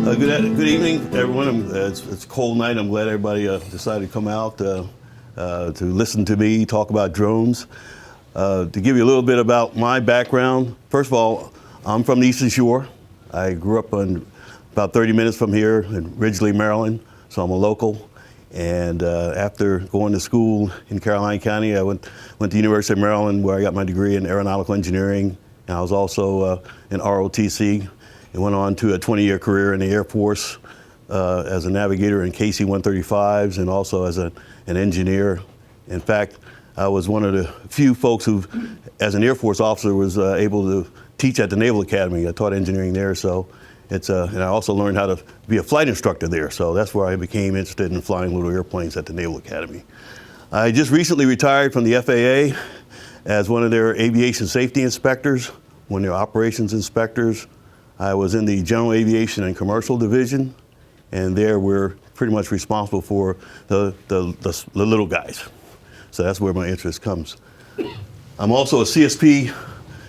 Good evening, everyone. It's a cold night. I'm glad everybody decided to come out to listen to me talk about drones. To give you a little bit about my background, first of all, I'm from the Eastern Shore. I grew up about 30 minutes from here in Ridgely, Maryland, so I'm a local. And after going to school in Caroline County, I went to the University of Maryland, where I got my degree in aeronautical engineering. And I was also in ROTC. And went on to a 20-year career in the Air Force as a navigator in KC-135s and also as an engineer. In fact, I was one of the few folks who, as an Air Force officer, was able to teach at the Naval Academy. I taught engineering there, so and I also learned how to be a flight instructor there. So that's where I became interested in flying little airplanes at the Naval Academy. I just recently retired from the FAA as one of their aviation safety inspectors, one of their operations inspectors. I was in the General Aviation and Commercial Division, and there we're pretty much responsible for the little guys. So that's where my interest comes. I'm also a CSP,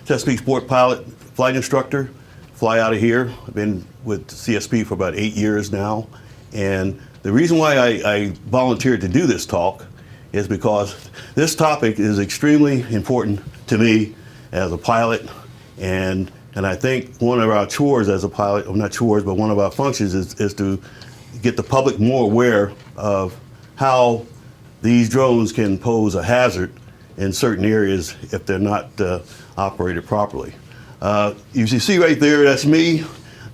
Chesapeake Sport Pilot flight instructor, fly out of here. I've been with CSP for about 8 years now. And the reason why I volunteered to do this talk is because this topic is extremely important to me as a pilot, and I think one of our chores as a pilot, or not chores, but one of our functions is to get the public more aware of how these drones can pose a hazard in certain areas if they're not operated properly. You see right there, that's me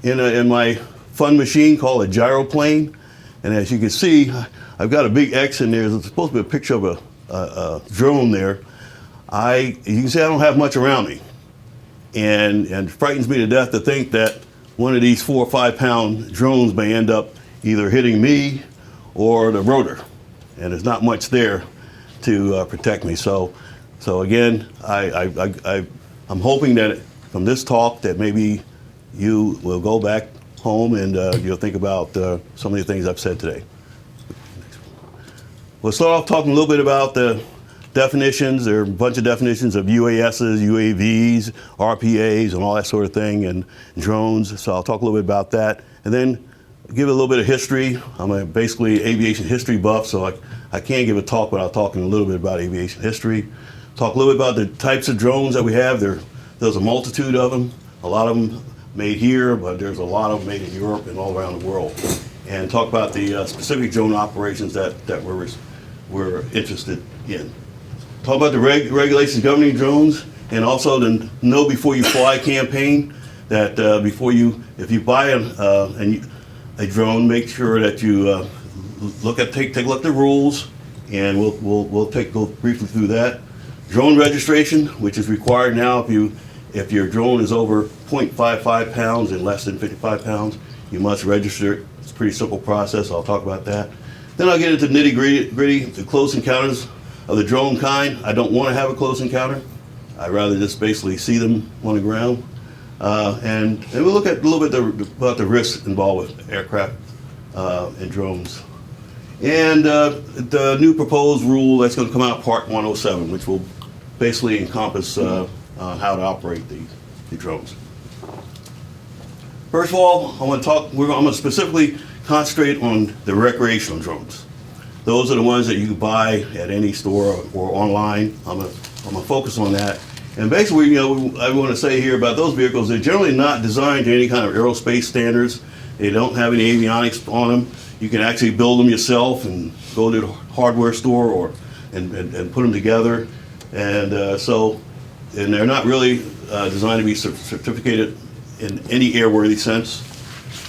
in my fun machine called a gyroplane. And as you can see, I've got a big X in there. There's supposed to be a picture of a drone there. You can see I don't have much around me. And it frightens me to death to think that one of these 4 or 5 pound drones may end up either hitting me or the rotor. And there's not much there to protect me. So again, I'm hoping that from this talk that maybe you will go back home and you'll think about some of the things I've said today. We'll start off talking a little bit about the definitions. There are a bunch of definitions of UASs, UAVs, RPAs, and all that sort of thing, and drones. So I'll talk a little bit about that, and then give a little bit of history. I'm basically aviation history buff, so I can't give a talk without talking a little bit about aviation history. Talk a little bit about the types of drones that we have. There's a multitude of them. A lot of them made here, but there's a lot of them made in Europe and all around the world. And talk about the specific drone operations that we're interested in. Talk about the regulations governing drones, and also the Know Before You Fly campaign. That if you buy a drone, make sure that you take a look at the rules, and we'll go briefly through that. Drone registration, which is required now if your drone is over 0.55 pounds and less than 55 pounds, you must register it. It's a pretty simple process. I'll talk about that. Then I'll get into nitty-gritty, the close encounters of the drone kind. I don't want to have a close encounter. I'd rather just basically see them on the ground. And we'll look at a little bit about the risks involved with aircraft and drones. And the new proposed rule that's going to come out, Part 107, which will basically encompass how to operate the drones. First of all, I'm going to specifically concentrate on the recreational drones. Those are the ones that you can buy at any store or online. I'm gonna focus on that. And basically, I want to say here about those vehicles, they're generally not designed to any kind of aerospace standards. They don't have any avionics on them. You can actually build them yourself and go to the hardware store and put them together. And and they're not really designed to be certificated in any airworthy sense.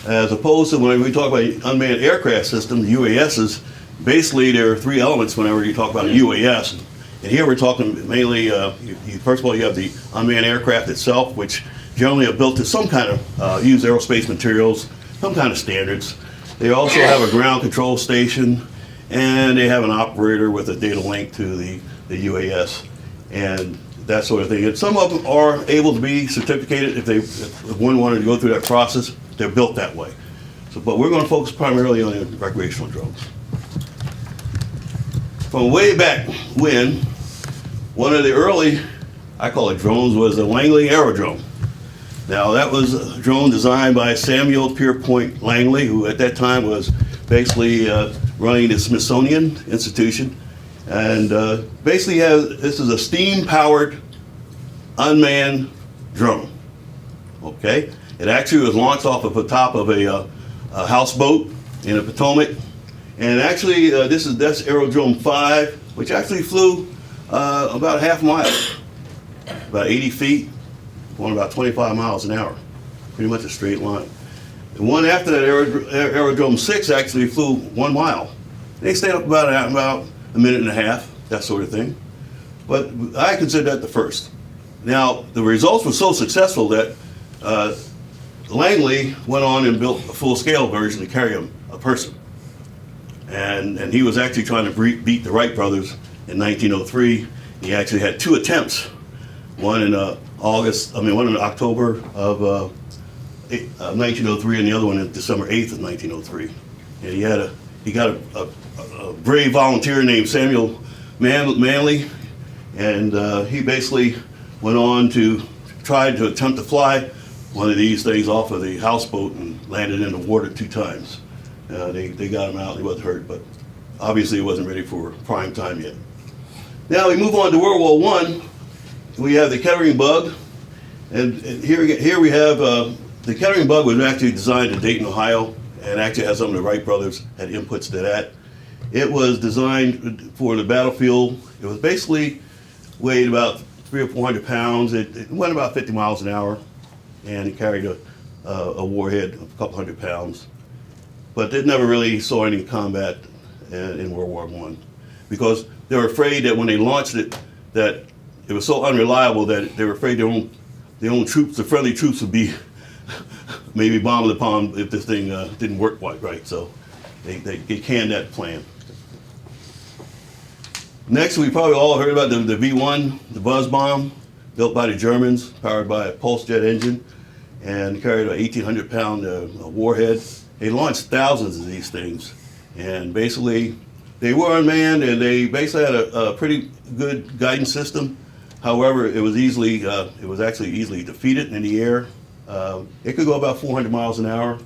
As opposed to when we talk about unmanned aircraft systems, UASs, basically there are 3 elements whenever you talk about a UAS. And here we're talking mainly, first of all, you have the unmanned aircraft itself, which generally are built to some kind of, use aerospace materials, some kind of standards. They also have a ground control station, and they have an operator with a data link to the UAS, and that sort of thing. And some of them are able to be certificated if one wanted to go through that process. They're built that way. But we're going to focus primarily on the recreational drones. From way back when, one of the early, I call it drones, was the Langley Aerodrome. Now that was a drone designed by Samuel Pierpont Langley, who at that time was basically running the Smithsonian Institution. And basically this is a steam-powered unmanned drone, okay? It actually was launched off of the top of a houseboat in the Potomac. And actually that's Aerodrome 5, which actually flew about a half mile, about 80 feet, going about 25 miles an hour, pretty much a straight line. The one after that, Aerodrome 6, actually flew 1 mile. They stayed up about a minute and a half, that sort of thing. But I consider that the first. Now, the results were so successful that Langley went on and built a full-scale version to carry a person. And he was actually trying to beat the Wright brothers in 1903. He actually had 2 attempts, one in one in October of 1903, and the other one in December 8th of 1903. And he got a brave volunteer named Samuel Manley, and he basically went on to try to attempt to fly one of these things off of the houseboat and landed in the water 2 times. They got him out, he wasn't hurt, but obviously he wasn't ready for prime time yet. Now we move on to World War I. We have the Kettering bug, and here we have the Kettering bug was actually designed in Dayton, Ohio, and actually has some of the Wright brothers had inputs to that. It was designed for the battlefield. It was basically weighed about 300 or 400 pounds. It went about 50 miles an hour, and it carried a warhead of a couple hundred pounds. But they never really saw any combat in World War I, because they were afraid that when they launched it, that it was so unreliable that they were afraid their own troops, the friendly troops, would be maybe bombed upon if this thing didn't work quite right. So they canned that plan. Next, we probably all heard about the V-1, the buzz bomb, built by the Germans, powered by a pulse jet engine, and carried an 1,800-pound warhead. They launched thousands of these things, and basically they were unmanned, and they basically had a pretty good guidance system. However, it was actually easily defeated in the air. It could go about 400 miles an hour,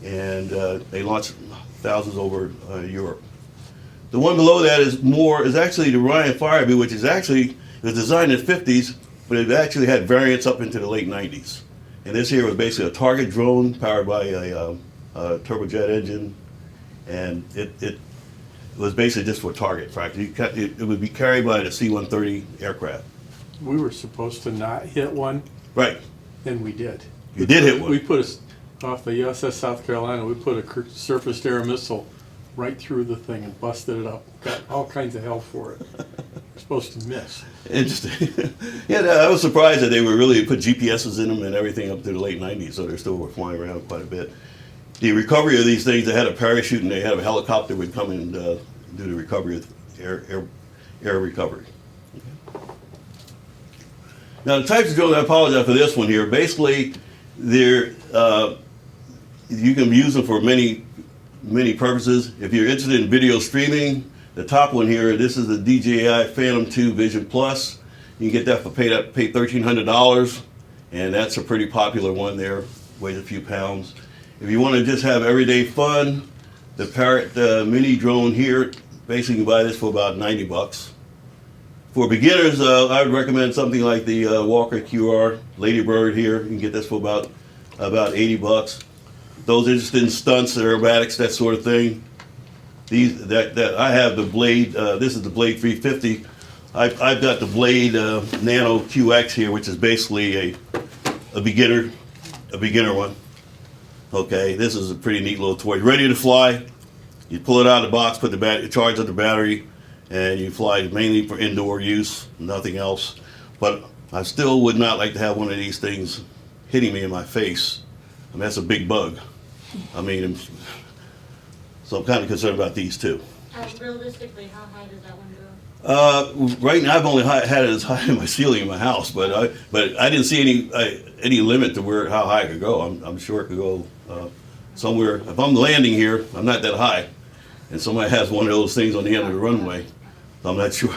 and they launched thousands over Europe. The one below that is actually the Ryan Firebee, which is actually, it was designed in the 50s, but it actually had variants up into the late 90s. And this here was basically a target drone powered by a turbojet engine, and it was basically just for target practice. It would be carried by the C-130 aircraft. We were supposed to not hit one. Right. And we did. You did hit one. We put off the USS South Carolina, we put a surface-to-air missile right through the thing and busted it up. Got all kinds of hell for it. We're supposed to miss. Interesting. Yeah, I was surprised that they were really put GPSs in them and everything up to the late 90s, so they still were flying around quite a bit. The recovery of these things, they had a parachute and they had a helicopter would come and do the recovery of air recovery. Now the types of drones, I apologize for this one here. Basically, you can use them for many purposes. If you're interested in video streaming, the top one here, this is the DJI Phantom 2 Vision Plus. You can get that for pay $1,300, and that's a pretty popular one there. Weighs a few pounds. If you want to just have everyday fun, the Parrot mini drone here, basically you can buy this for about 90 bucks. For beginners, I would recommend something like the Walker QR Ladybird here. You can get this for about 80 bucks. Those interested in stunts, aerobatics, that sort of thing. I have the Blade. This is the Blade 350. I've got the Blade Nano QX here, which is basically a beginner one. Okay, this is a pretty neat little toy. Ready to fly. You pull it out of the box, put the charge up the battery, and you fly mainly for indoor use, nothing else. But I still would not like to have one of these things hitting me in my face. I mean, that's a big bug. I mean, so I'm kind of concerned about these two. Realistically, how high does that one go? Right now, I've only had it as high in my ceiling in my house, but I didn't see any limit to how high it could go. I'm sure it could go somewhere. If I'm landing here, I'm not that high, and somebody has one of those things on the end of the runway, I'm not sure.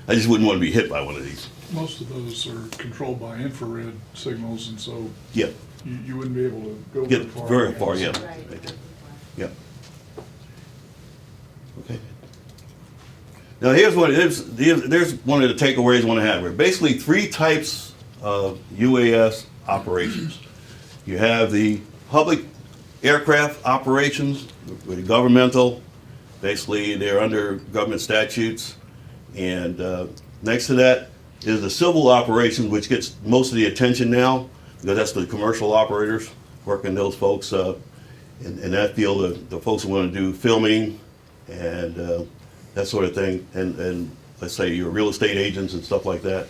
I just wouldn't want to be hit by one of these. Most of those are controlled by infrared signals, and so Yeah, you wouldn't be able to go get very far, yeah. yeah. Right there. Yeah. Okay. Now here's there's one of the takeaways I want to have here. Basically, three types of UAS operations. You have the public aircraft operations, with governmental. Basically, they're under government statutes. And next to that is the civil operation, which gets most of the attention now, because that's the commercial operators, working those folks in that field, the folks who want to do filming and that sort of thing, and let's say your real estate agents and stuff like that.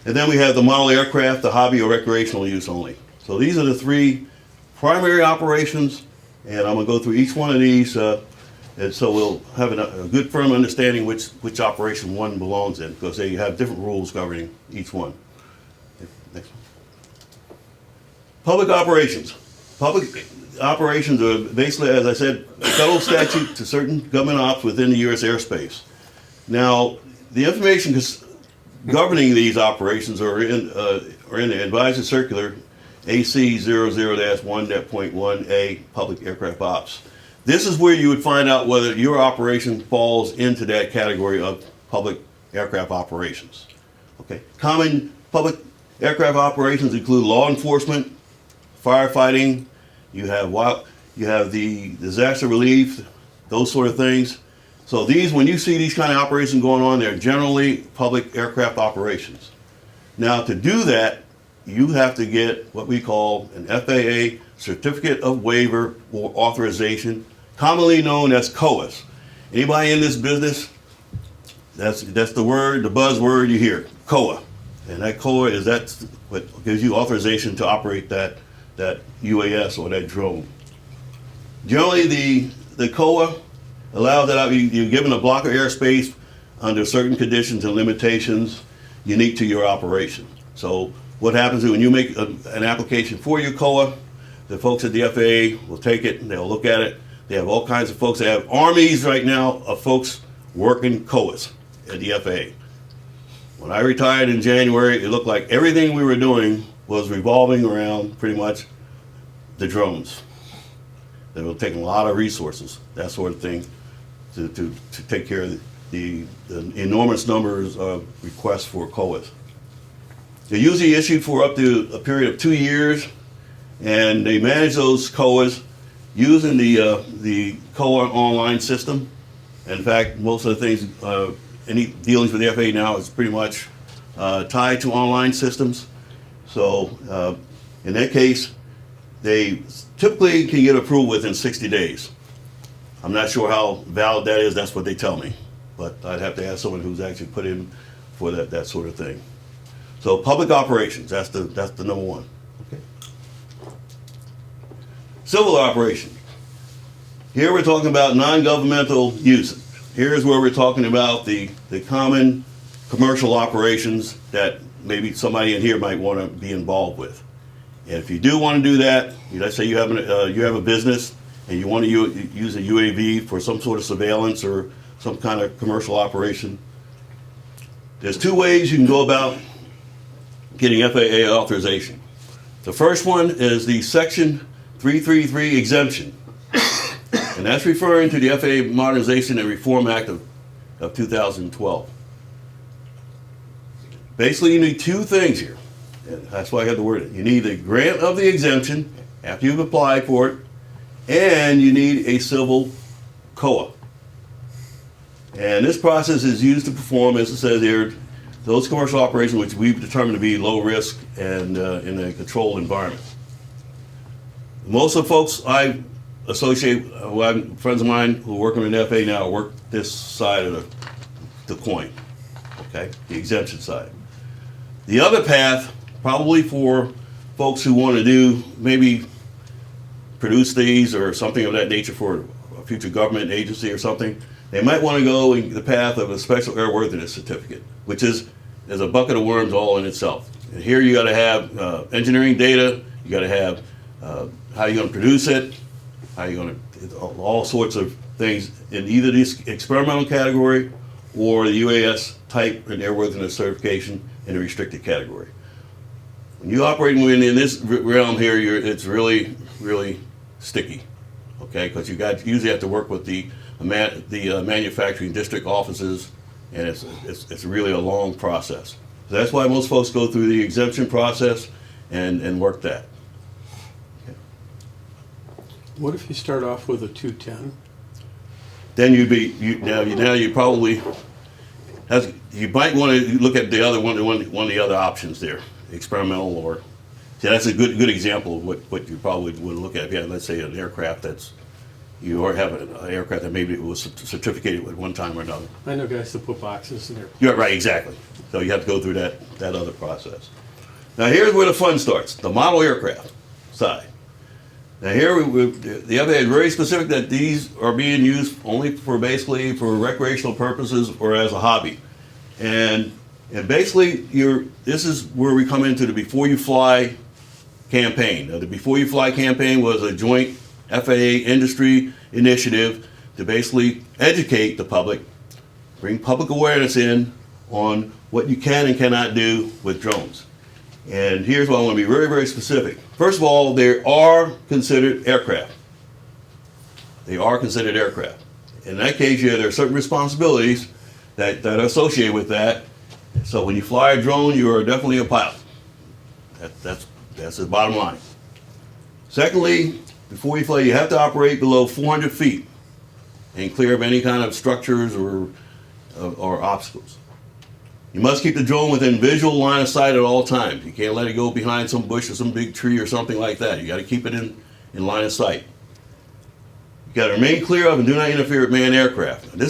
And then we have the model aircraft, the hobby or recreational use only. So these are the three primary operations, and I'm going to go through each one of these, and so we'll have a good firm understanding which operation one belongs in, because they have different rules governing each one. Next one. Public operations. Public operations are basically, as I said, federal statute to certain government ops within the U.S. airspace. Now, the information governing these operations are in the advisory circular AC 00-1.1A, Public Aircraft Ops. This is where you would find out whether your operation falls into that category of public aircraft operations. Okay. Common public aircraft operations include law enforcement, firefighting, you have the disaster relief, those sort of things. So these, when you see these kind of operations going on, they're generally public aircraft operations. Now, to do that, you have to get what we call an FAA Certificate of Waiver or Authorization, commonly known as COAs. Anybody in this business, that's the word, the buzzword you hear, COA. And that COA that's what gives you authorization to operate that UAS or that drone. Generally, the COA allows that you're given a block of airspace under certain conditions and limitations unique to your operation. So what happens is when you make an application for your COA, the folks at the FAA will take it and they'll look at it. They have all kinds of folks. They have armies right now of folks working COAs at the FAA. When I retired in January, it looked like everything we were doing was revolving around pretty much the drones. They were taking a lot of resources, that sort of thing, to take care of the enormous numbers of requests for COAs. They're usually issued for up to a period of 2 years, and they manage those COAs using the COA online system. In fact, most of the things, any dealings with the FAA now is pretty much tied to online systems. So in that case, they typically can get approval within 60 days. I'm not sure how valid that is, that's what they tell me. But I'd have to ask someone who's actually put in for that sort of thing. So public operations, that's the number one. Okay. Civil operations. Here we're talking about non-governmental uses. Here's where we're talking about the common commercial operations that maybe somebody in here might want to be involved with. And if you do want to do that, let's say you have a business and you want to use a UAV for some sort of surveillance or some kind of commercial operation, there's two ways you can go about getting FAA authorization. The first one is the Section 333 exemption. And that's referring to the FAA Modernization and Reform Act of 2012. Basically, you need two things here. And that's why I had the word. You need the grant of the exemption after you've applied for it, and you need a civil COA. And this process is used to perform, as it says here, those commercial operations which we've determined to be low risk and in a controlled environment. Most of the folks I associate, friends of mine who are working in the FAA now, work this side of the coin, okay, the exemption side. The other path, probably for folks who want to do, maybe produce these or something of that nature for a future government agency or something, they might want to go in the path of a special airworthiness certificate, which is a bucket of worms all in itself. And here you got to have engineering data, you got to have how you're going to produce it, how you're going to, all sorts of things in either this experimental category or the UAS type and airworthiness certification in the restricted category. When you operate in this realm here, it's really, really sticky, okay? Because you usually have to work with the manufacturing district offices, and it's really a long process. So that's why most folks go through the exemption process and work that. What if you start off with a 210? Then you probably you might want to look at the other one of the other options there, experimental, or see, that's a good example of what you probably would look at. If you had, let's say, an aircraft or have an aircraft that maybe it was certificated at one time or another. I know guys that put boxes in there. You're right, exactly. So you have to go through that other process. Now here's where the fun starts: the model aircraft side. Now here, the FAA is very specific that these are being used only basically for recreational purposes or as a hobby. And basically, this is where we come into the Before You Fly campaign. Now, the Before You Fly campaign was a joint FAA industry initiative to basically educate the public, bring public awareness in on what you can and cannot do with drones. And here's why I want to be very, very specific. First of all, they are considered aircraft. They are considered aircraft. In that case, there are certain responsibilities that are associated with that. So when you fly a drone, you are definitely a pilot. That's the bottom line. Secondly, before you fly, you have to operate below 400 feet and clear of any kind of structures or obstacles. You must keep the drone within visual line of sight at all times. You can't let it go behind some bush or some big tree or something like that. You got to keep it in line of sight. You got to remain clear of and do not interfere with manned aircraft. Now,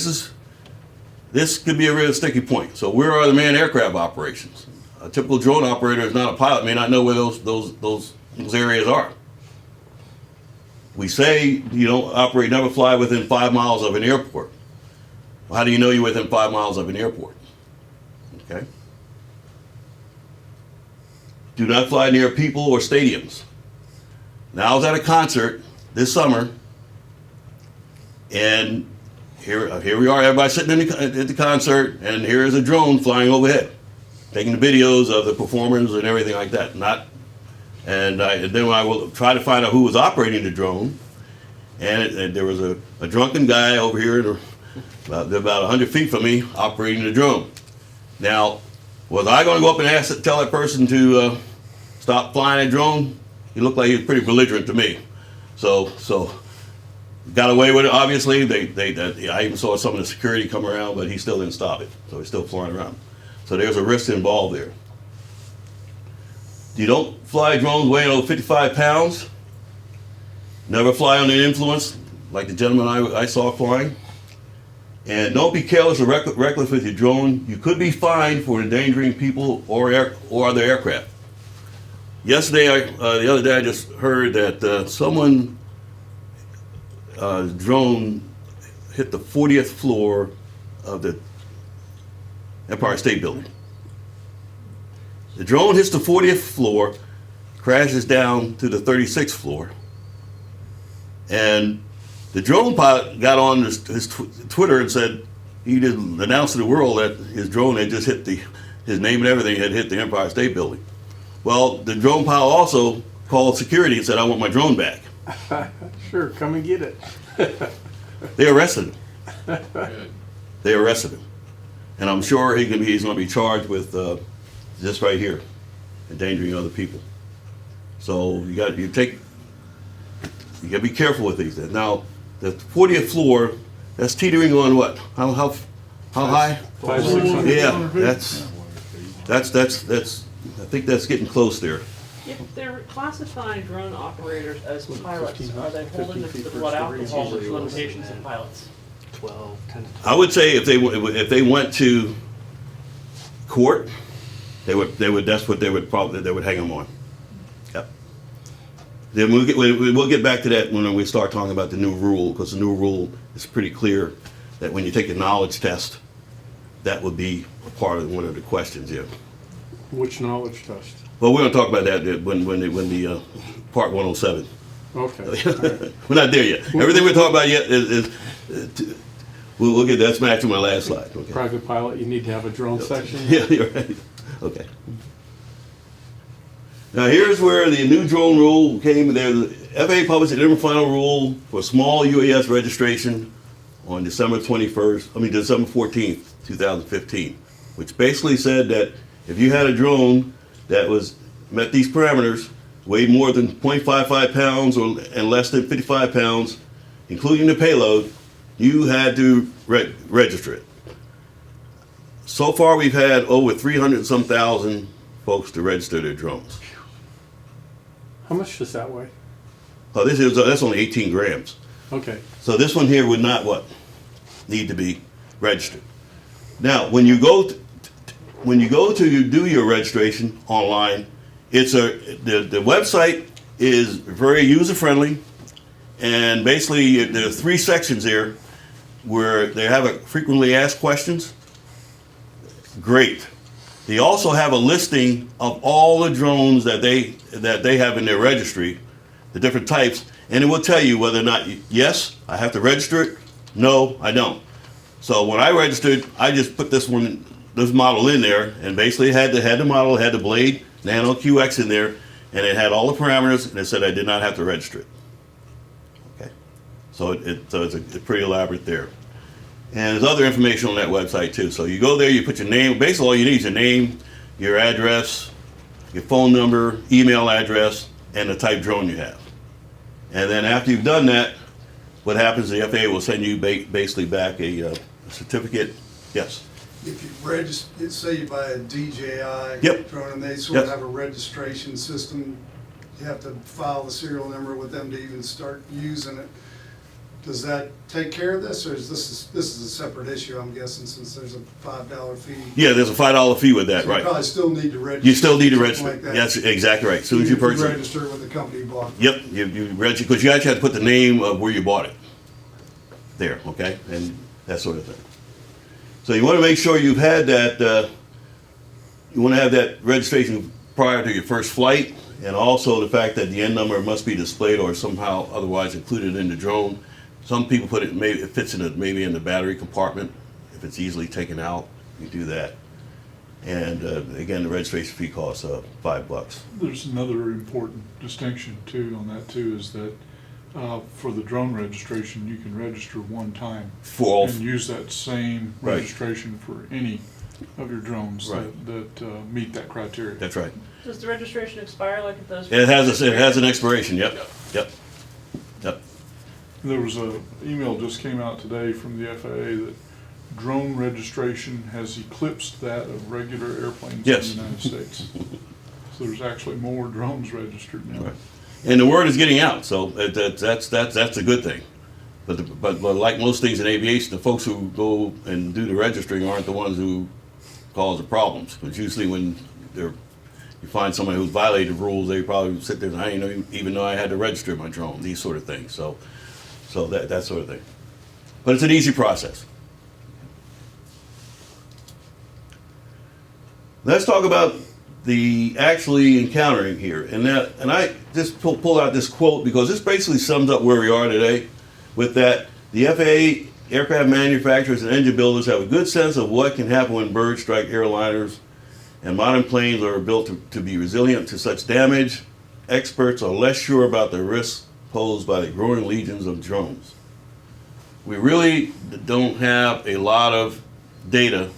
this could be a real sticky point. So where are the manned aircraft operations? A typical drone operator is not a pilot, may not know where those areas are. We say you don't never fly within 5 miles of an airport. Well, how do you know you're within 5 miles of an airport? Okay. Do not fly near people or stadiums. Now, I was at a concert this summer, and here we are, everybody sitting at the concert, and here is a drone flying overhead, taking the videos of the performers and everything like that. And then I will try to find out who was operating the drone, and there was a drunken guy over here about 100 feet from me operating the drone. Now, was I going to go up and tell that person to stop flying a drone? He looked like he was pretty belligerent to me. So got away with it, obviously. I even saw some of the security come around, but he still didn't stop it. So he's still flying around. So there's a risk involved there. You don't fly drones weighing over 55 pounds. Never fly under influence, like the gentleman I saw flying. And don't be careless or reckless with your drone. You could be fined for endangering people or other aircraft. The other day, I just heard that someone drone hit the 40th floor of the Empire State Building. The drone hits the 40th floor, crashes down to the 36th floor, and the drone pilot got on his Twitter and said he didn't announce to the world that his drone had just hit his name and everything had hit the Empire State Building. Well, the drone pilot also called security and said, "I want my drone back." Sure, come and get it. They arrested him. They arrested him, and I'm sure he's going to be charged with this right here, endangering other people. So you got to be careful with these. Now, the 40th floor, that's teetering on what? How high? 500-600. Yeah, that's. I think that's getting close there. If they're classifying drone operators as pilots, are they holding them to the blood alcohol limitations of pilots? 12, 10. I would say if they went to court, they would that's what they would hang them on. Yep. Then we'll get back to that when we start talking about the new rule, because the new rule is pretty clear that when you take a knowledge test, that would be a part of one of the questions here. Which knowledge test? Well, we're going to talk about that when the part 107. Okay. We're not there yet. Everything we're talking about yet is we'll get that's back to my last slide. Okay. Private pilot, you need to have a drone section. Yeah, you're right. Okay. Now here's where the new drone rule came. The FAA published an interim final rule for small UAS registration on December 14th, 2015, which basically said that if you had a drone that met these parameters, weighed more than 0.55 pounds and less than 55 pounds, including the payload, you had to register it. So far, we've had over 300 and some thousand folks to register their drones. How much does that weigh? Oh, that's only 18 grams. Okay. So this one here would not need to be registered. Now, when you go to do your registration online, the website is very user friendly, and basically there are 3 sections there where they have a frequently asked questions. Great. They also have a listing of all the drones that they have in their registry, the different types, and it will tell you whether or not, yes, I have to register it, no, I don't. So when I registered, I just put this model in there, and basically had the model, had the Blade Nano QX in there, and it had all the parameters, and it said I did not have to register it. Okay, so it's pretty elaborate there. And there's other information on that website too. So you go there, you put your name, basically all you need is your name, your address, your phone number, email address, and the type drone you have. And then after you've done that, what happens, the FAA will send you basically back a certificate. Yes? If you register, say you buy a DJI Yep. drone and they sort of Yep. have a registration system, you have to file the serial number with them to even start using it. Does that take care of this, or is this is a separate issue, I'm guessing, since there's a $5 fee? Yeah, there's a $5 fee with that, So right? you probably still need to register. You still need to something register. like that. That's exactly right. As soon as you Even if purchase it. register with the company you bought. Yep, you register, because you actually have to put the name of where you bought it there, okay, and that sort of thing. So you want to make sure you've had that, you want to have that registration prior to your first flight, and also the fact that the N number must be displayed or somehow otherwise included in the drone. Some people put it, maybe it fits maybe in the battery compartment. If it's easily taken out, you do that. And again, the registration fee costs $5. There's another important distinction too on that too, is that for the drone registration, you can register one time For all, and use that same Right. registration for any of your drones Right. that meet that criteria. that's right. Does the registration expire like it does? It has an expiration. Yep, yep, yep. There was a email just came out today from the FAA that drone registration has eclipsed that of regular airplanes Yes. in the United States. So there's actually more drones registered now. Right. And the word is getting out, so that's a good thing. But like most things in aviation, the folks who go and do the registering aren't the ones who cause the problems. Because usually when you find somebody who's violated rules, they probably sit there and I didn't even know I had to register my drone. These sort of things. So that sort of thing. But it's an easy process. Let's talk about the actually encountering here, and I just pull out this quote because this basically sums up where we are today. With that, the FAA, aircraft manufacturers, and engine builders have a good sense of what can happen when birds strike airliners, and modern planes are built to be resilient to such damage. Experts are less sure about the risks posed by the growing legions of drones. We really don't have a lot of data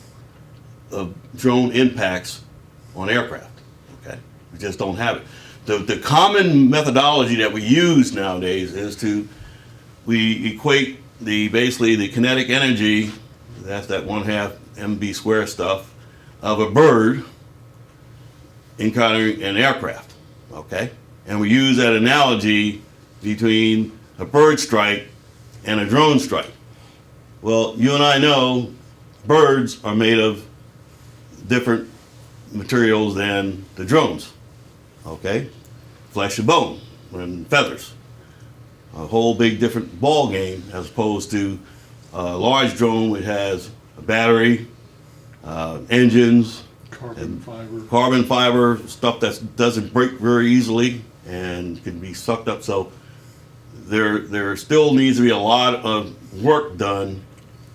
of drone impacts on aircraft. Okay, we just don't have it. The common methodology that we use nowadays is we equate basically the kinetic energy, that's that 1/2 mv square stuff, of a bird encountering an aircraft. Okay, and we use that analogy between a bird strike and a drone strike. Well, you and I know birds are made of different materials than the drones. Okay, flesh and bone and feathers. A whole big different ball game as opposed to a large drone which has a battery, engines, carbon fiber, stuff that doesn't break very easily and can be sucked up. So there still needs to be a lot of work done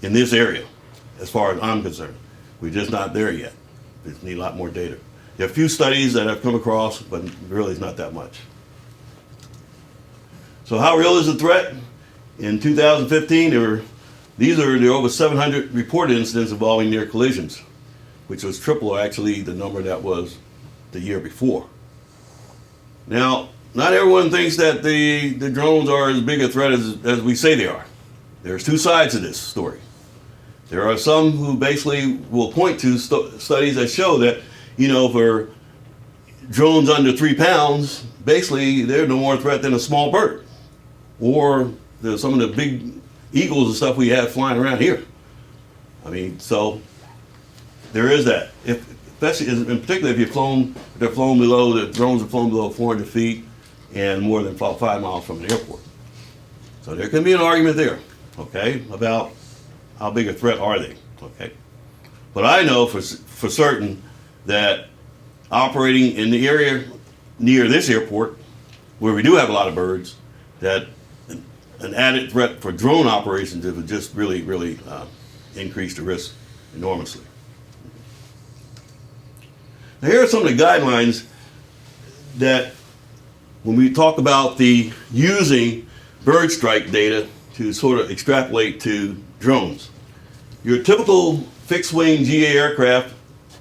in this area as far as I'm concerned. We're just not there yet. Just need a lot more data. There are a few studies that I've come across, but really it's not that much. So how real is the threat? In 2015, there were over 700 reported incidents involving near collisions, which was triple actually the number that was the year before. Now, not everyone thinks that the drones are as big a threat as we say they are. There's two sides to this story. There are some who basically will point to studies that show that, for drones under 3 pounds, basically they're no more threat than a small bird, or some of the big eagles and stuff we have flying around here. I mean, so there is that. Especially in particular, if they're flown below, the drones are flown below 400 feet and more than 5 miles from an airport. So there can be an argument there, okay, about how big a threat are they, okay? But I know for certain that operating in the area near this airport, where we do have a lot of birds, that an added threat for drone operations, it would just really, really increase the risk enormously. Now here are some of the guidelines that when we talk about using bird strike data to sort of extrapolate to drones. Your typical fixed-wing GA aircraft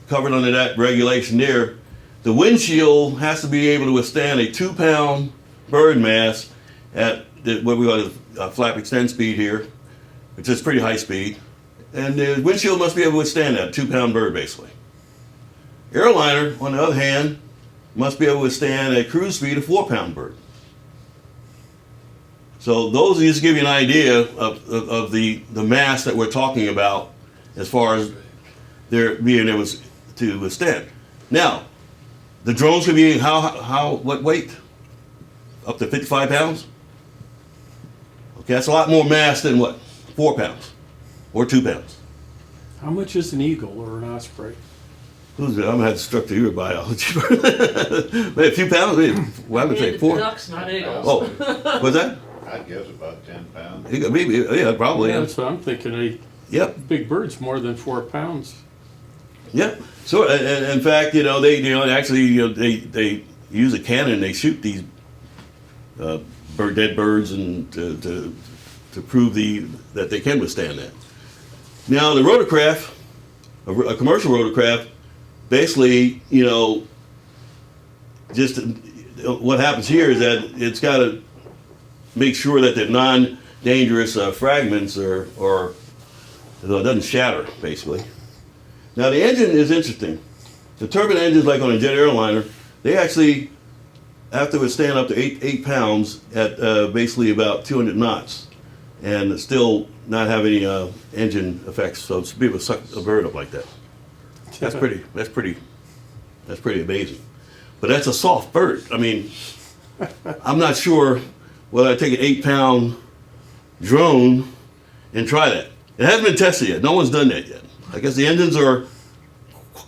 covered under that regulation there, the windshield has to be able to withstand a 2-pound bird mass at what we call a flap extend speed here, which is pretty high speed. And the windshield must be able to withstand that 2-pound bird basically. Airliner, on the other hand, must be able to withstand a cruise speed of 4-pound bird. So those just give you an idea of the mass that we're talking about as far as they're being able to withstand. Now, the drones could be what weight? Up to 55 pounds? Okay, that's a lot more mass than what? 4 pounds or 2 pounds. How much is an eagle or an osprey? I'm gonna have to structure your biology. Maybe a few pounds. Well, I would say 4. Ducks, not eagles. Oh, what's that? I'd guess about 10 pounds. Maybe, yeah, probably. Yeah, Yeah. that's what I'm thinking. Yep. Big birds more than 4 pounds. Yep. So, in fact, they use a cannon. They shoot these dead birds, and to prove that they can withstand that. Now, the rotorcraft, a commercial rotorcraft, basically, just what happens here is that it's got to make sure that the non-dangerous fragments it doesn't shatter, basically. Now, the engine is interesting. The turbine engines, like on a jet airliner, they actually have to withstand up to 8 pounds at basically about 200 knots, and still not have any engine effects. So to be able to suck a bird up like that, that's pretty amazing. But that's a soft bird. I mean, I'm not sure whether I take an 8-pound drone and try that. It hasn't been tested yet. No one's done that yet. I guess the engines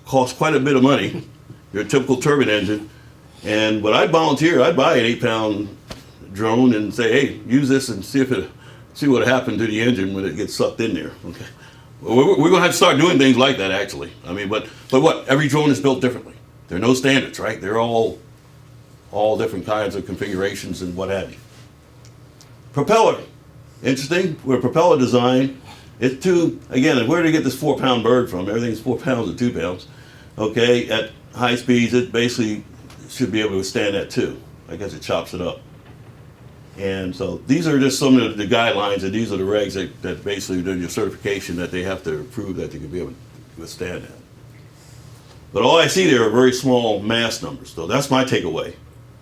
cost quite a bit of money. Your typical turbine engine. But I'd volunteer. I'd buy an 8-pound drone and say, hey, use this and see what happened to the engine when it gets sucked in there. Okay. We're going to have to start doing things like that, actually. I mean, but what? Every drone is built differently. There are no standards, right? They're all different kinds of configurations and what have you. Propeller. Interesting. With propeller design, again, where did they get this 4-pound bird from? Everything's 4 pounds or 2 pounds. Okay, at high speeds, it basically should be able to withstand that too. I guess it chops it up. And so these are just some of the guidelines, and these are the regs that basically do your certification that they have to prove that they can be able to withstand that. But all I see there are very small mass numbers. So that's my takeaway.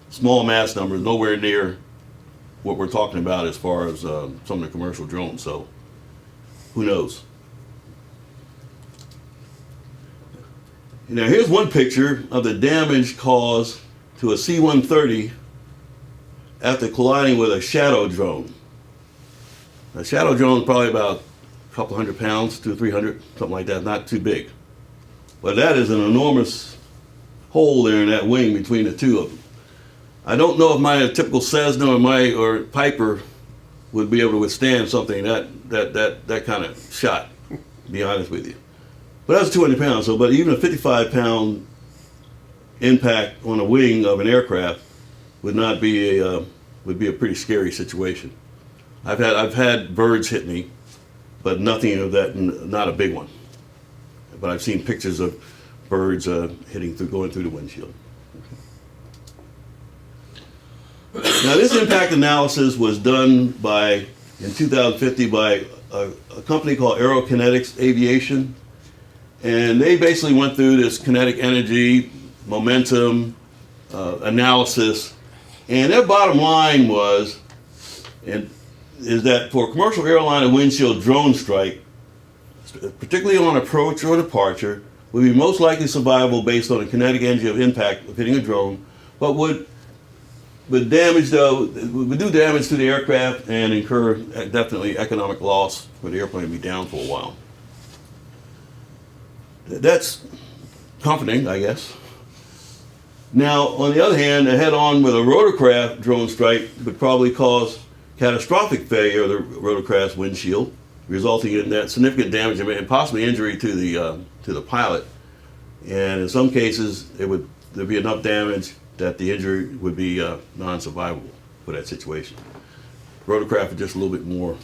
Small mass numbers, nowhere near what we're talking about as far as some of the commercial drones. So who knows? Now here's one picture of the damage caused to a C-130 after colliding with a shadow drone. A shadow drone is probably about a couple 100 pounds, 200 or 300, something like that, not too big. But that is an enormous hole there in that wing between the two of them. I don't know if my typical Cessna or Piper would be able to withstand something that kind of shot, to be honest with you. But that's 200 pounds. So, but even a 55-pound impact on a wing of an aircraft would not be would be a pretty scary situation. I've had birds hit me, but nothing of that, not a big one. But I've seen pictures of birds going through the windshield. Now, this impact analysis was done in 2050 by a company called Aerokinetics Aviation, and they basically went through this kinetic energy, momentum analysis, and their bottom line is that for a commercial airline, a windshield drone strike, particularly on approach or departure, would be most likely survivable based on the kinetic energy of impact of hitting a drone, but would do damage to the aircraft and incur definitely economic loss for the airplane to be down for a while. That's comforting, I guess. Now, on the other hand, a head-on with a rotorcraft drone strike would probably cause catastrophic failure of the rotorcraft's windshield, resulting in that significant damage and possibly injury to the pilot. And in some cases, there'd be enough damage that the injury would be non-survivable for that situation. Rotorcraft is just a little bit more,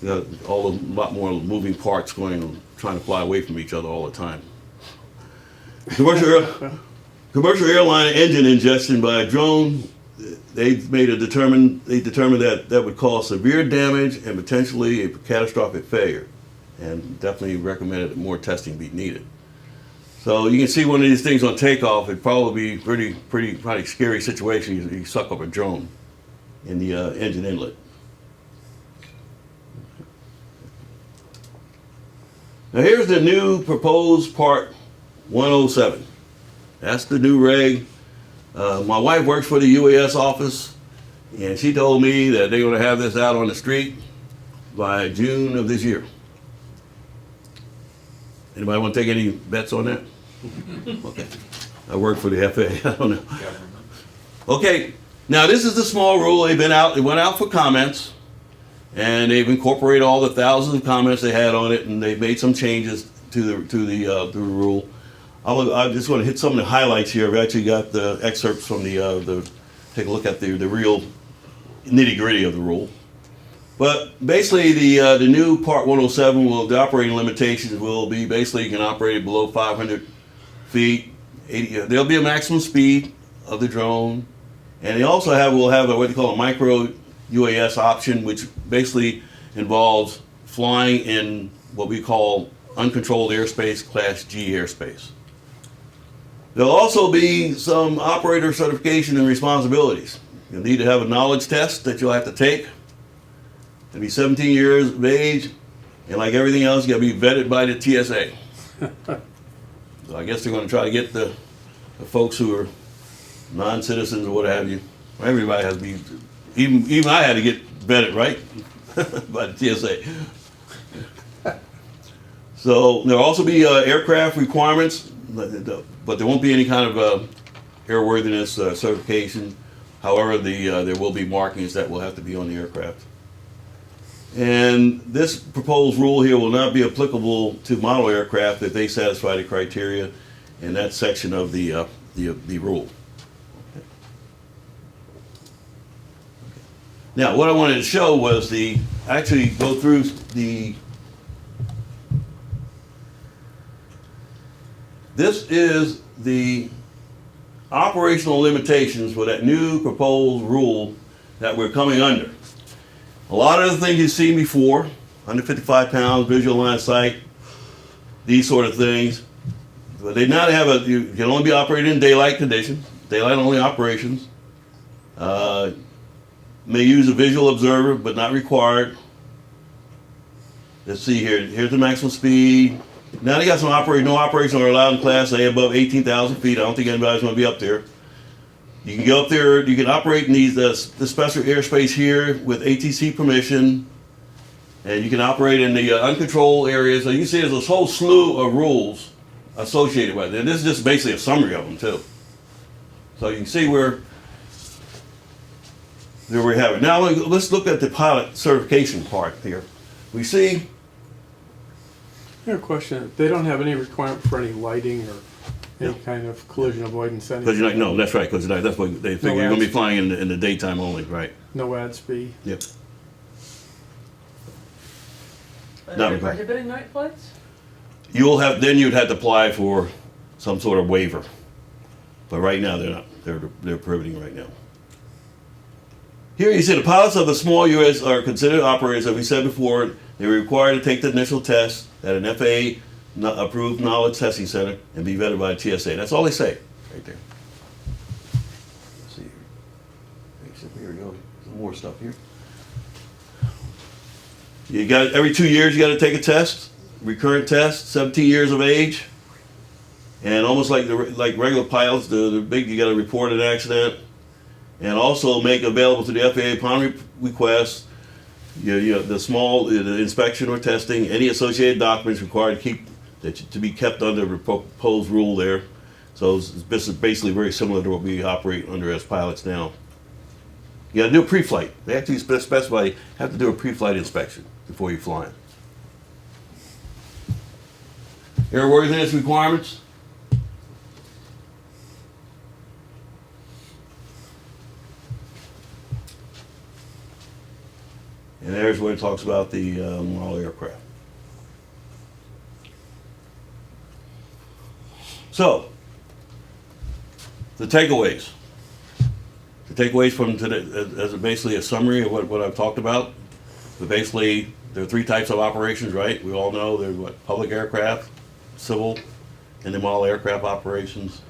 a lot more moving parts trying to fly away from each other all the time. Commercial airline engine ingestion by a drone, they determined that would cause severe damage and potentially a catastrophic failure, and definitely recommended that more testing be needed. So you can see one of these things on takeoff, it'd probably be probably scary situation. You suck up a drone in the engine inlet. Now here's the new proposed Part 107. That's the new reg. My wife works for the UAS office, and she told me that they're going to have this out on the street by June of this year. Anybody want to take any bets on that? Okay. I work for the FAA. I don't know. Okay. Now this is the small rule. It went out for comments, and they've incorporated all the thousands of comments they had on it, and they've made some changes to the rule. I just want to hit some of the highlights here. I've actually got the excerpts from take a look at the real nitty-gritty of the rule. But basically, the new Part 107 the operating limitations will be basically you can operate it below 500 feet. There'll be a maximum speed of the drone, and they also will have what they call a micro UAS option, which basically involves flying in what we call uncontrolled airspace, Class G airspace. There'll also be some operator certification and responsibilities. You'll need to have a knowledge test that you'll have to take. You'll be 17 years of age, and like everything else, you'll be vetted by the TSA. So I guess they're going to try to get the folks who are non-citizens or what have you. Everybody has to be, even I had to get vetted, right? By the TSA. So there'll also be aircraft requirements, but there won't be any kind of airworthiness certification. However, there will be markings that will have to be on the aircraft. And this proposed rule here will not be applicable to model aircraft if they satisfy the criteria in that section of the rule. Now, what I wanted to show was actually go through this is the operational limitations for that new proposed rule that we're coming under. A lot of the things you've seen before, under 55 pounds, visual line of sight, these sort of things, but they now have you can only be operated in daylight conditions, daylight only operations. May use a visual observer, but not required. Let's see here. Here's the maximum speed. Now they got some no operations are allowed in Class A above 18,000 feet. I don't think anybody's going to be up there. You can go up there. You can operate in the special airspace here with ATC permission, and you can operate in the uncontrolled areas. So you see, there's this whole slew of rules associated with it. And this is just basically a summary of them too. So you can see where we have it. Now let's look at the pilot certification part here. We see I have a question. They don't have any requirement for any lighting or any kind of collision avoidance Because you're anyway? not, no, that's right, because that's what they figure, you're gonna be flying in the daytime only, right? No ad speed? Yep. Are Not they required. prohibiting night flights? Then you'd have to apply for some sort of waiver. But right now, they're not, they're prohibiting right now. Here you see the pilots of the small UAS are considered operators, as we said before. They were required to take the initial test at an FAA approved knowledge testing center and be vetted by the TSA. That's all they say, right there. Let's see here. Here we go. Some more stuff here. You got every 2 years you got to take a test, recurrent test, 17 years of age, and almost like like regular pilots, the big you got to report an accident, and also make available to the FAA upon request. The inspection or testing, any associated documents required to be kept under the proposed rule there. So this is basically very similar to what we operate under as pilots now. You got to do a pre-flight. They actually specify you have to do a pre-flight inspection before you fly. Airworthiness requirements. And there's where it talks about the model aircraft. So, the takeaways. The takeaways from today, as basically a summary of what I've talked about. But basically, there are three types of operations, right? We all know there's what, public aircraft, civil, and the model aircraft operations.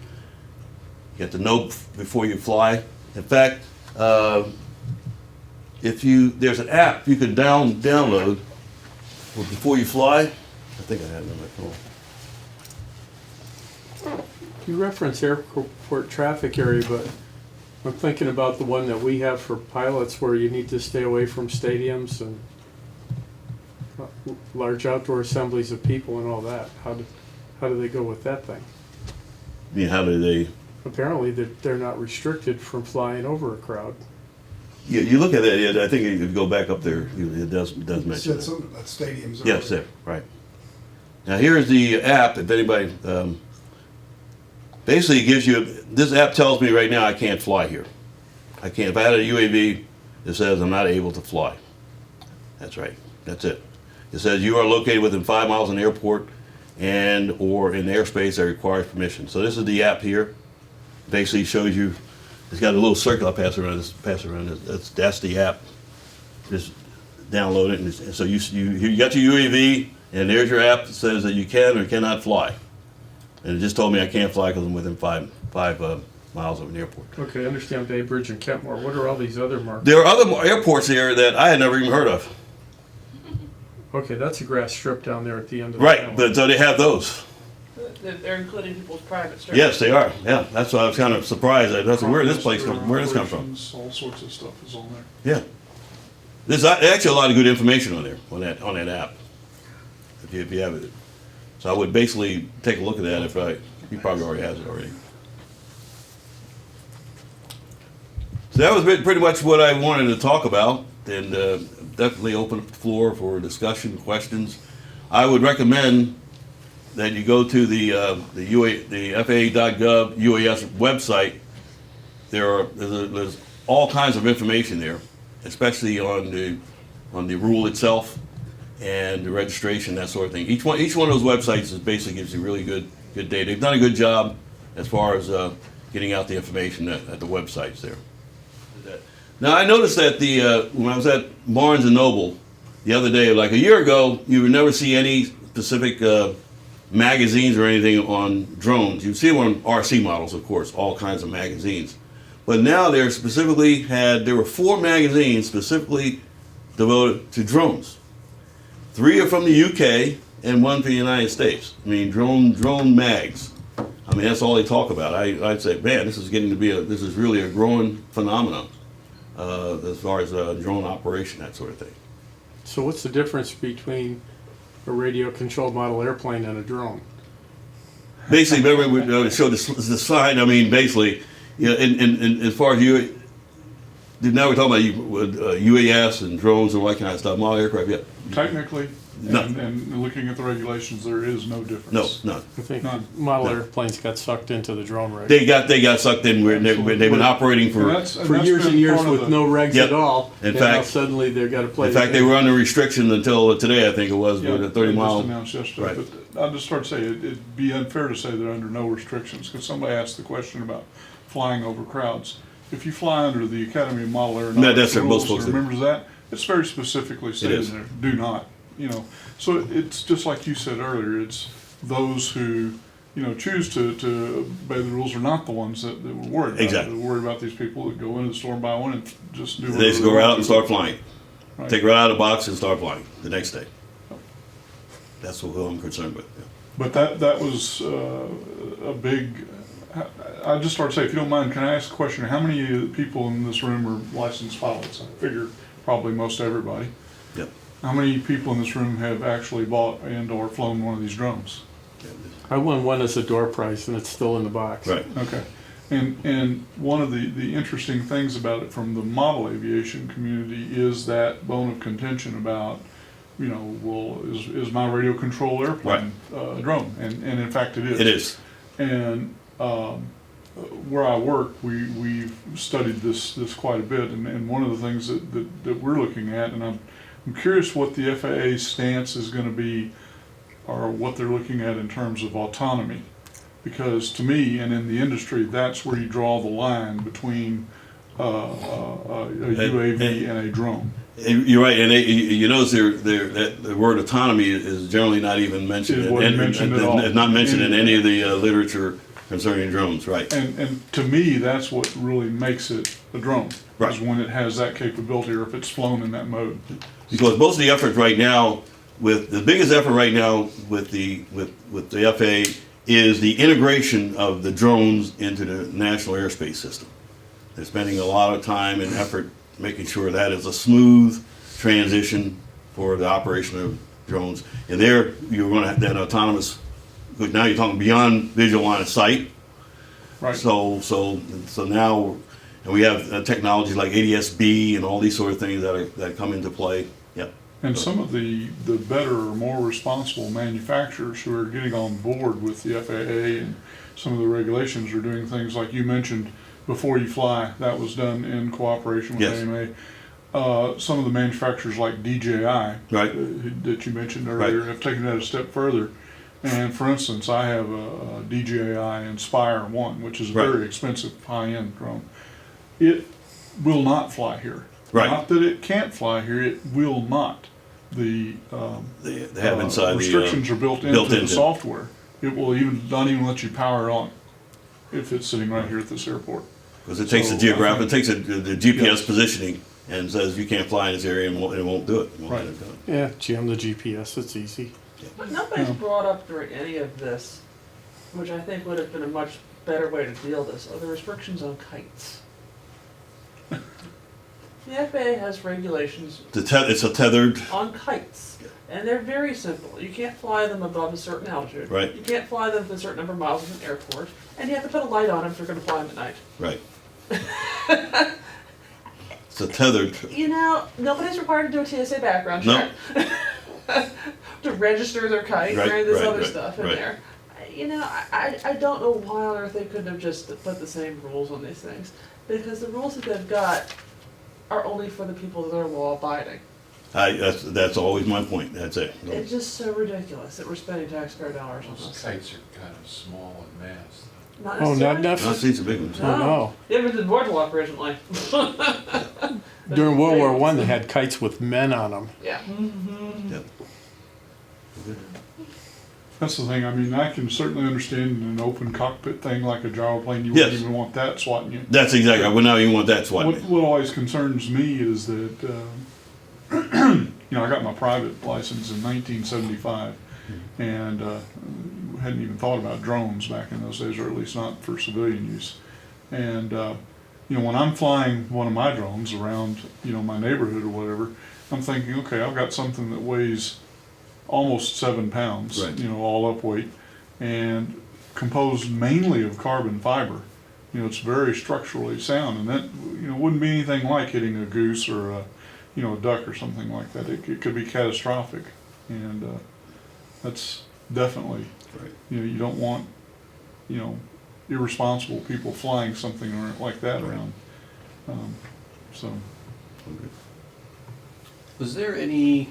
You have to know before you fly. In fact, there's an app you can download before you fly. I think I had it on my phone. You reference airport traffic area, but I'm thinking about the one that we have for pilots where you need to stay away from stadiums and large outdoor assemblies of people and all that. How do they go with that thing? I mean, how do they? Apparently they're not restricted from flying over a crowd. You look at that. I think if you go back up there, it does mention Said that. something about stadiums. Yes, there, right. Now here's the app. If anybody, basically it gives you, this app tells me right now I can't fly here. I can't, if I had a UAV, it says I'm not able to fly. That's right, that's it. It says you are located within 5 miles of an airport and or in airspace that requires permission. So this is the app here. Basically shows you, it's got a little circle I pass around. That's the app. Just download it, and so you got your UAV, and there's your app that says that you can or cannot fly. And it just told me I can't fly because I'm within five miles of an airport. Okay, I understand Bay Bridge and Kentmore. What are all these other markers? There are other airports here that I had never even heard of. Okay, that's a grass strip down there at the end of the Right, island. but so they have those. They're including people's private service. Yes, they are. Yeah, that's why I was kind of surprised. That's where this place come. Where this come from? Operations, all sorts of stuff is on there. Yeah, there's actually a lot of good information on there on that app. If you have it, so I would basically take a look at that. You probably already has it already. So that was pretty much what I wanted to talk about, and definitely open up the floor for discussion, questions. I would recommend that you go to the FAA.gov UAS website. There's all kinds of information there, especially on the rule itself and the registration, that sort of thing. Each one of those websites basically gives you really good data. They've done a good job as far as getting out the information at the websites there. Now I noticed that when I was at Barnes and Noble the other day, like a year ago, you would never see any specific magazines or anything on drones. You'd see them on RC models, of course, all kinds of magazines. But now there were 4 magazines specifically devoted to drones. 3 are from the UK and 1 from the United States. I mean, drone mags. I mean, that's all they talk about. I'd say, man, this is this is really a growing phenomenon as far as drone operation, that sort of thing. So what's the difference between a radio-controlled model airplane and a drone? Basically, remember we showed the sign. I mean, basically, and as far as now we're talking about UAS and drones and all that kind of stuff, model aircraft. Yeah. Technically, No. And looking at the regulations, there is no No, difference. no. I think None. model No. airplanes got sucked into the drone rig. They got sucked in. They've been operating And for. that's- For that's years been and years part of with the- no regs Yep. at all, In and fact- now suddenly they've got to play. In the fact, they game. were under restriction until today, I think it was, Yeah, with a 30 they mile. just announced yesterday, Right. but I'll just start to say, it'd be unfair to say they're under no restrictions, because somebody asked the question about flying over crowds. If you fly under the Academy of Model No, Aeronautics that's what most rules, folks do. remembers that, it's very specifically stated is. in there, do not, you know. So it's just like you said earlier, it's those who, you know, choose to obey the rules are not the ones that we're worried about. Exactly. We're worried about these people that go into the store and buy one and just do They whatever just go want out to. and start flying. Right. Take it right out of the box and start flying the next day. That's what I'm concerned with. Yeah. But that was a big, I just started to say, if you don't mind, can I ask a question? How many people in this room are licensed pilots? I figure probably most everybody. Yep. How many people in this room have actually bought and or flown one of these drones? I won one as a door prize, and it's still in the box. Right. Okay. And one of the interesting things about it from the model aviation community is that bone of contention about, you know, well, is my radio control airplane a drone? And in fact it is. It is. And where I work, we've studied this quite a bit, and one of the things that we're looking at, and I'm curious what the FAA stance is going to be, or what they're looking at in terms of autonomy, because to me and in the industry, that's where you draw the line between a UAV and a drone. And you're right, and you notice that the word autonomy is generally not even mentioned. It wasn't mentioned at all. It's not mentioned in any of the literature concerning drones, right? And to me, that's what really makes it a drone, Right. is when it has that capability, or if it's flown in that mode. Because most of the effort right now, with the biggest effort right now with the FAA is the integration of the drones into the national airspace system. They're spending a lot of time and effort making sure that is a smooth transition for the operation of drones. And there, you're going to have that autonomous. But now you're talking beyond visual line of sight. Right. So now, and we have technologies like ADS-B and all these sort of things that come into play. Yep. And some of the better or more responsible manufacturers who are getting on board with the FAA and some of the regulations are doing things like you mentioned, before you fly, that was done in cooperation with Yes. AMA. Some of the manufacturers like DJI, Right. that you mentioned earlier, Right. have taken that a step further. And for instance, I have a DJI Inspire 1, which is a Right. very expensive high-end drone. It will not fly here. Right. Not that it can't fly here, it will not. The They have inside restrictions are built built into the into. software. It will not even let you power it on if it's sitting right here at this airport. because it takes So, the geographic, I it takes the GPS Yes. positioning and says you can't fly in this area and it won't do it. It won't let Right. it do it. Yeah, jam the GPS, it's easy. But nobody's Yeah. brought up during any of this, which I think would have been a much better way to deal with this, are the restrictions on kites. The FAA has regulations It's a tethered, on kites, and they're very simple. You can't fly them above a certain altitude. Right. You can't fly them to a certain number of miles from an airport, and you have to put a light on them if you're going to fly them at night. right. It's a tethered, You know, nobody's required to do a TSA background No. check to register their kite or Right, any of this right, other right, stuff in right. there. You know, I don't know why on earth they couldn't have just put the same rules on these things, because the rules that they've got are only for the people that are law abiding. that's always my point, that's it. It's just so ridiculous that we're spending taxpayer dollars on Those this. kites are kind of small in mass. Not Oh, not necessarily. No, enough. see, it's a big one. Oh, no. It was in Boardwalk originally. During World War I, they had kites with men on them. Yeah. Yep. That's the thing, I mean, I can certainly understand in an open cockpit thing like a gyroplane, you wouldn't Yes. even want that swatting you. That's exactly, well, now you want that SWAT. What always concerns me is that, you know, I got my private license in 1975, and hadn't even thought about drones back in those days, or at least not for civilian use. And, you know, when I'm flying one of my drones around, you know, my neighborhood or whatever, I'm thinking, okay, I've got something that weighs almost 7 pounds, Right. you know, all up weight, and composed mainly of carbon fiber. You know, it's very structurally sound, and that, you know, wouldn't be anything like hitting a goose or a, you know, a duck or something like that. It could be catastrophic. And that's definitely, Right. you don't want, irresponsible people flying something like that around. So, Was there any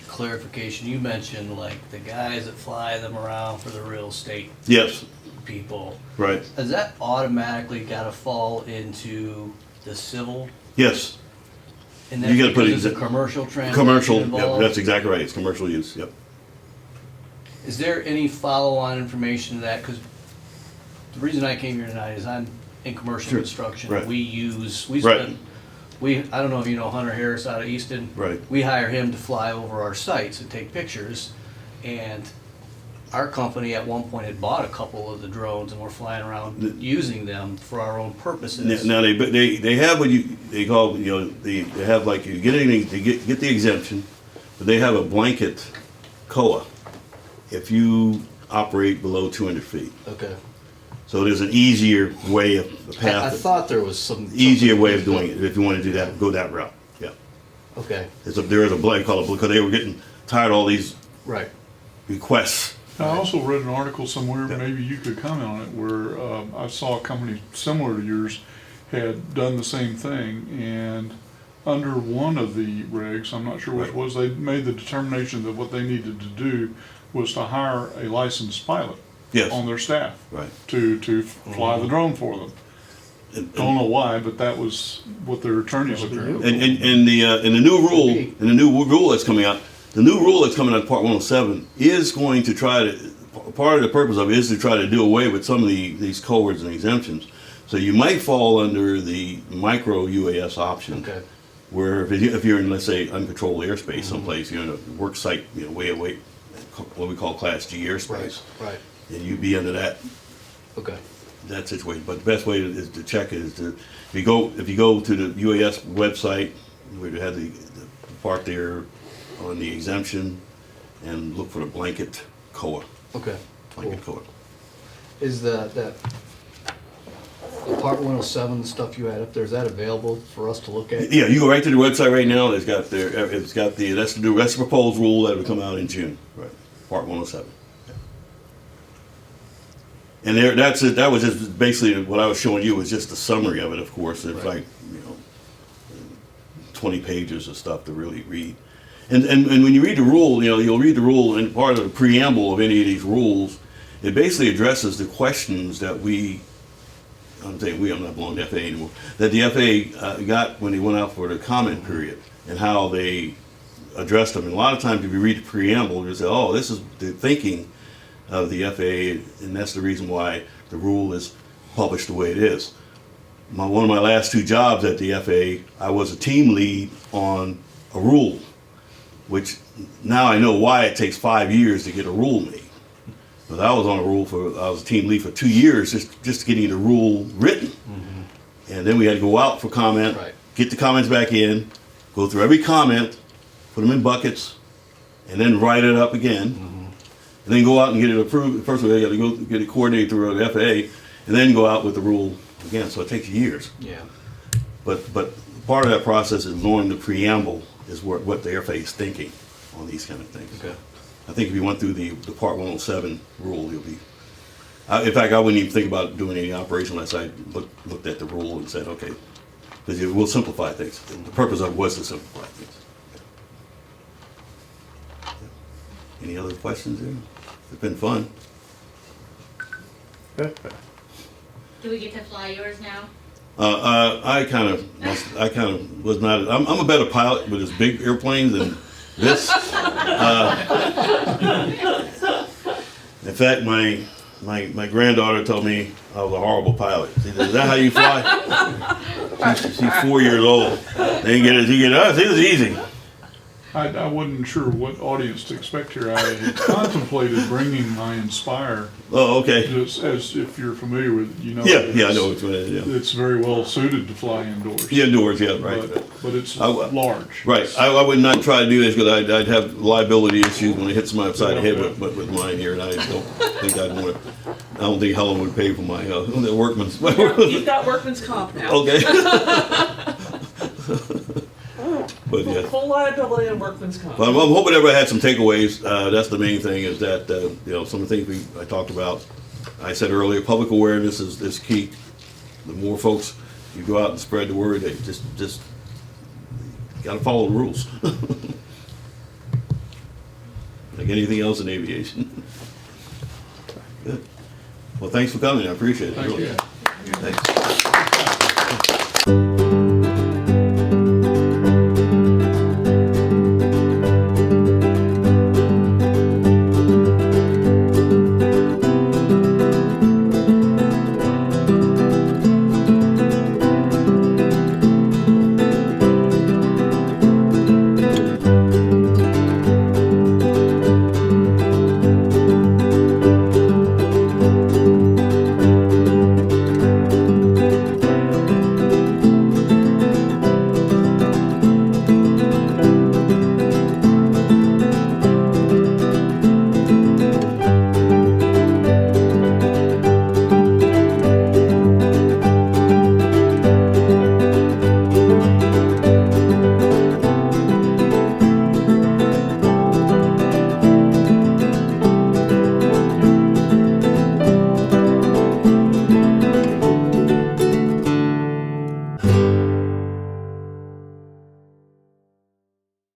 clarification? You mentioned like the guys that fly them around for the real estate Yes, people. right. Has that automatically got to fall into the civil? Yes, And You that's gotta put because it's exa- a commercial transaction commercial, yep, involved? that's exactly right, it's commercial use, yep. Is there any follow-on information to that? Because the reason I came here tonight is I'm in commercial Sure. construction. Right. I don't know if you know Hunter Harris out of Easton. Right. We hire him to fly over our sites and take pictures. And our company at one point had bought a couple of the drones and we're flying around using them for our own purposes. Now they have what they call, they have like, you get anything, they get the exemption, but they have a blanket COA if you operate below 200 feet. Okay. So there's an easier way of the I path, thought there was some. easier way of doing it if you want to do that, go that route. Yeah, Okay, there is a blanket called because they were getting tired of all these right. requests. I also read an article somewhere, Yeah. maybe you could comment on it, where I saw a company similar to yours had done the same thing, and under one of the regs, I'm not sure which Right. was, they made the determination that what they needed to do was to hire a licensed pilot Yes, on their staff right. to fly the drone for them. Don't know why, but that was what their attorneys approved. And the new rule that's coming out, the new rule that's coming out, Part 107, is going to try to, part of the purpose of it is to try to do away with some of these codes and exemptions. So you might fall under the micro UAS option, Okay. where if you're in, let's say, uncontrolled airspace someplace, you're in a work site, way away, what we call Class G airspace, Right. and you'd be under that Okay. situation. But the best way is to check is to, if you go to the UAS website, where you have the part there on the exemption, and look for the blanket COA. Okay. Blanket COA. Is the Part 107 stuff you had up there, is that available for us to look at? Yeah, you go right to the website right now. That's the proposed rule that will come out in June. Right. Part 107. And that was just basically what I was showing you was just a summary of it. Of course, it's Right. like 20 pages of stuff to really read. And when you read the rule, you'll read the rule, and part of the preamble of any of these rules, it basically addresses the questions that I'm not belonging to FAA anymore, that the FAA got when they went out for the comment period, and how they addressed them. And a lot of times, if you read the preamble, you say, "Oh, this is the thinking of the FAA," and that's the reason why the rule is published the way it is. One of my last two jobs at the FAA, I was a team lead on a rule, which now I know why it takes 5 years to get a rule made. But I was on a rule I was a team lead for 2 years just getting the rule written. And then we had to go out for comment, Right. get the comments back in, go through every comment, put them in buckets, and then write it up again. And then go out and get it approved. First of all, you got to go get it coordinated through the FAA, and then go out with the rule again. So it takes years. Yeah. But part of that process is knowing the preamble is what the FAA is thinking on these kind of things. Okay. I think if you went through the Part 107 rule, you'll be. In fact, I wouldn't even think about doing any operation unless I looked at the rule and said, okay, because it will simplify things. The purpose of it was to simplify things. Any other questions there? It's been fun. Do we get to fly yours now? I kind of was not. I'm a better pilot with his big airplanes than this. In fact, my granddaughter told me I was a horrible pilot. She said, "Is that how you fly?" She's 4 years old. Then it was easy. I wasn't sure what audience to expect here. I had contemplated bringing my Inspire, Oh, okay. just as if you're familiar with, Yeah, I know which one it is. Yeah, It's very well suited to fly indoors. yeah, indoors. Yeah, right. But it's I- large. Right. I would not try to do this because I'd have liability issues when I hit somebody upside the head with mine here, and I don't think I'd want to. I don't think Helen would pay for my the workman's. You've got workman's comp now. Okay. But yeah. Full liability and workman's comp. But I'm hoping everybody had some takeaways. That's the main thing is that, you know, some of the things I talked about. I said earlier, public awareness is key. The more folks you go out and spread the word, they just got to follow the rules. Like anything else in aviation. Good. Well, thanks for coming. I appreciate it. Thank you. Thanks.